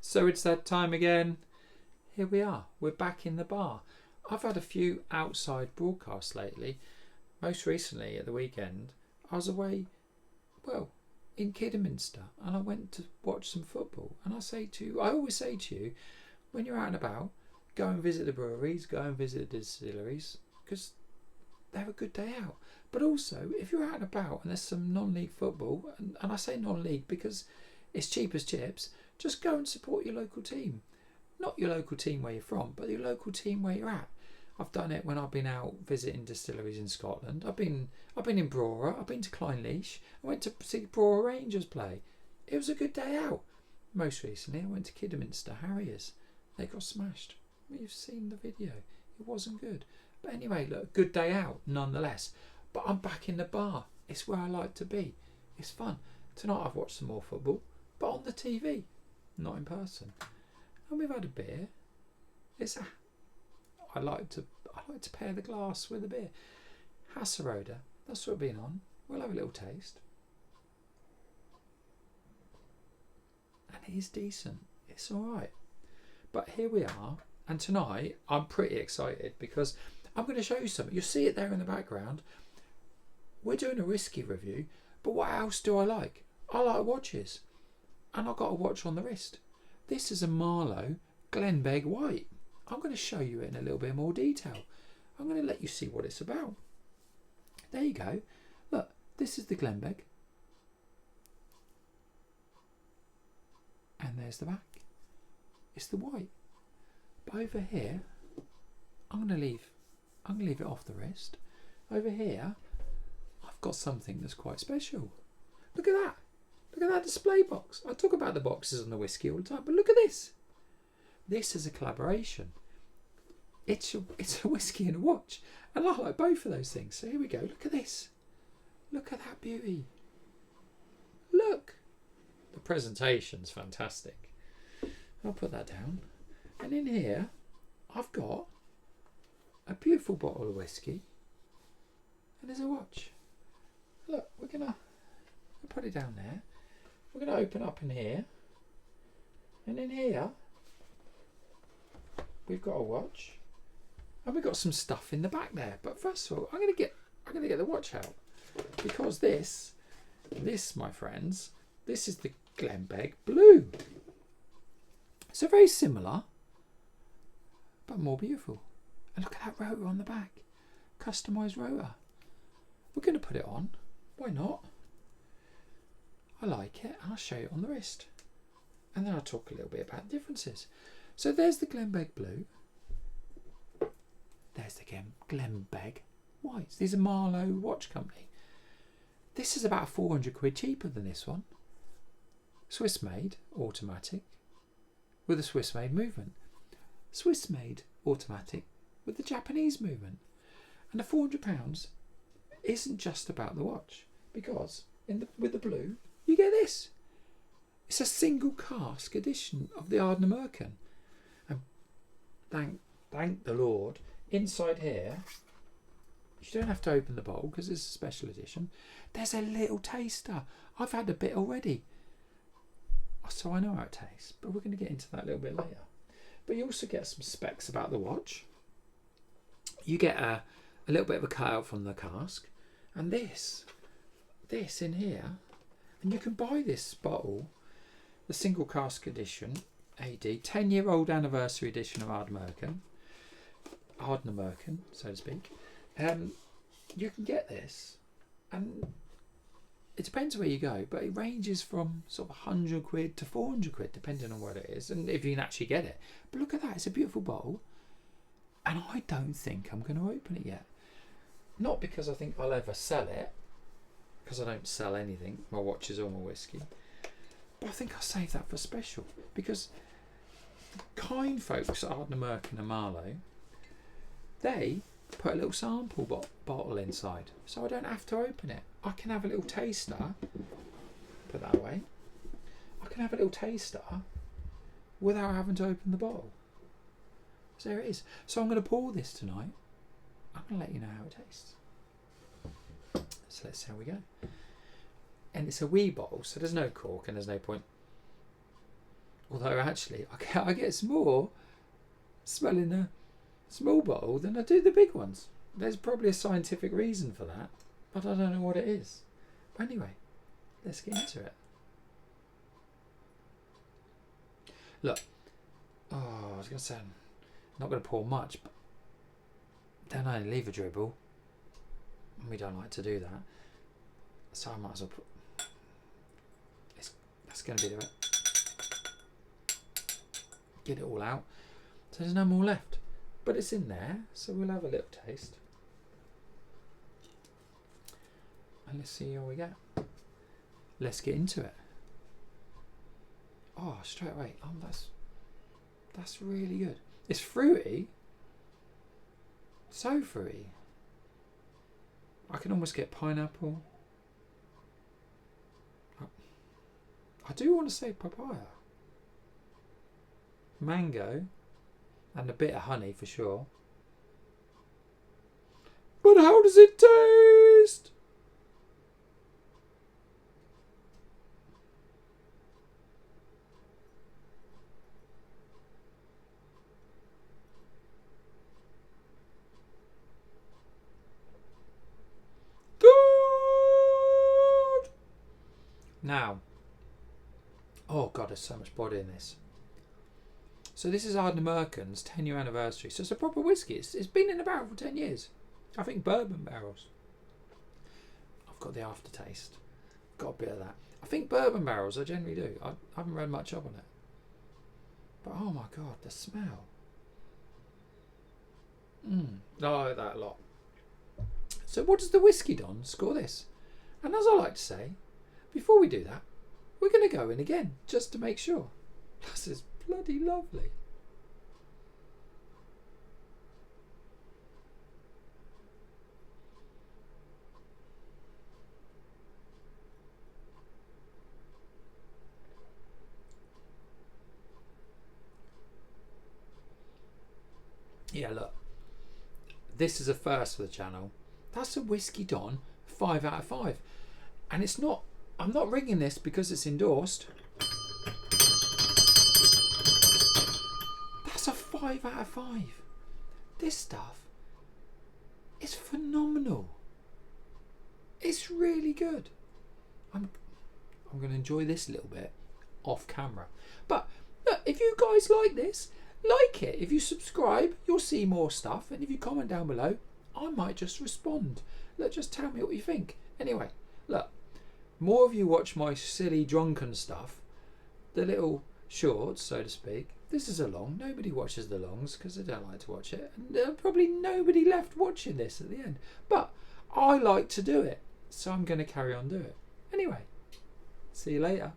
So it's that time again. Here we are. We're back in the bar. I've had a few outside broadcasts lately. Most recently at the weekend, I was away, well, in Kidderminster, and I went to watch some football. And I always say to you, when you're out and about, go and visit the breweries, go and visit the distilleries, because they're a good day out. But also, if you're out and about and there's some non-league football, and I say non-league because it's cheap as chips, just go and support your local team. Not your local team where you're from, but your local team where you're at. I've done it when I've been out visiting distilleries in Scotland. I've been in Brora, I've been to Clynelish, I went to see Brora Rangers play. It was a good day out. Most recently I went to Kidderminster Harriers. They got smashed. You've seen the video. It wasn't good. But anyway, look, good day out nonetheless. But I'm back in the bar. It's where I like to be. It's fun. Tonight I've watched some more football, but on the TV, not in person. And we've had a beer. I like to pair the glass with a beer. Hasseröder, that's what we've been on. We'll have a little taste. And it is decent. It's all right. But here we are. And tonight I'm pretty excited because I'm going to show you something. You'll see it there in the background. We're doing a whiskey review. But what else do I like? I like watches. And I've got a watch on the wrist. This is a Marloe Glenbeg White. I'm going to show you it in a little bit more detail. I'm going to let you see what it's about. There you go. Look, this is the Glenbeg. And there's the back. It's the white. But over here, I'm going to leave it off the wrist. Over here, I've got something that's quite special. Look at that. Look at that display box. I talk about the boxes on the whiskey all the time, but look at this. This is a collaboration. It's a whiskey and a watch. And I like both of those things. So here we go. Look at this. Look at that beauty. Look. The presentation's fantastic. I'll put that down. And in here, I've got a beautiful bottle of whiskey. And there's a watch. Look, we're going to put it down there. We're going to open up in here. And in here, we've got a watch. And we've got some stuff in the back there. But first of all, I'm going to get the watch out. Because this, my friends, this is the Glenbeg Blue. So very similar, but more beautiful. And look at that rotor on the back. Customised rotor. We're going to put it on. Why not? I like it. I'll show you on the wrist. And then I'll talk a little bit about the differences. So there's the Glenbeg Blue. There's the Glenbeg White. These are Marloe Watch Company. This is about £400 cheaper than this one. Swiss made, automatic, with a Swiss made movement. Swiss made, automatic, with the Japanese movement. And the £400 isn't just about the watch, because with the blue, you get this. It's a single cask edition of the Ardnamurchan. And thank the Lord, inside here, you don't have to open the bottle because it's a special edition. There's a little taster. I've had a bit already, so I know how it tastes, but we're going to get into that a little bit later. But you also get some specs about the watch. You get a little bit of a cutout from the cask, and this in here, and you can buy this bottle, the single cask edition, AD, 10-year-old anniversary edition of Ardnamurchan, so to speak. You can get this, and it depends where you go, but it ranges from sort of £100 to £400, depending on what it is, and if you can actually get it. But look at that, it's a beautiful bottle, and I don't think I'm going to open it yet. Not because I think I'll ever sell it, because I don't sell anything, my watches or my whiskey, but I think I'll save that for special, because the kind folks at Ardnamurchan and Marloe, they put a little sample bottle inside, so I don't have to open it. I can have a little taster, put that away, I can have a little taster without having to open the bottle. So there it is. So I'm going to pour this tonight. I'm going to let you know how it tastes. So let's see how we go. And it's a wee bottle, so there's no cork and there's no point Although actually, I get more smelling a small bottle than I do the big ones. There's probably a scientific reason for that, but I don't know what it is. But anyway, let's get into it. Look, I was going to say I'm not going to pour much, but then I leave a dribble. We don't like to do that, so I might as well put. That's going to be it. Get it all out. So there's no more left, but it's in there, so we'll have a little taste. And let's see how we get. Let's get into it. Oh, straight away. Oh, that's really good. It's fruity. So fruity. I can almost get pineapple. I do want to say papaya. Mango. And a bit of honey for sure. But how does it taste? Good. Now, oh God, there's so much body in this. So this is Ardnamurchan's 10-year anniversary. So it's a proper whiskey. It's been in the barrel for 10 years. I think bourbon barrels. I've got the aftertaste. Got a bit of that. I think bourbon barrels, I generally do. I haven't read much up on it. But oh my God, the smell. I like that a lot. So what does the Whiskey Don score this? And as I like to say, before we do that, we're going to go in again, just to make sure. This is bloody lovely. Yeah, look. This is a first for the channel. That's a Whiskey Don 5 out of 5. And it's not, I'm not ringing this because it's endorsed. That's a 5 out of 5. This stuff is phenomenal. It's really good. I'm going to enjoy this a little bit off camera. But look, if you guys like this, like it. If you subscribe, you'll see more stuff. And if you comment down below, I might just respond. Look, just tell me what you think. Anyway, look, more of you watch my silly drunken stuff, the little shorts, so to speak. This is a long. Nobody watches the longs because they don't like to watch it. And probably nobody left watching this at the end. But I like to do it, so I'm going to carry on doing it. Anyway, see you later.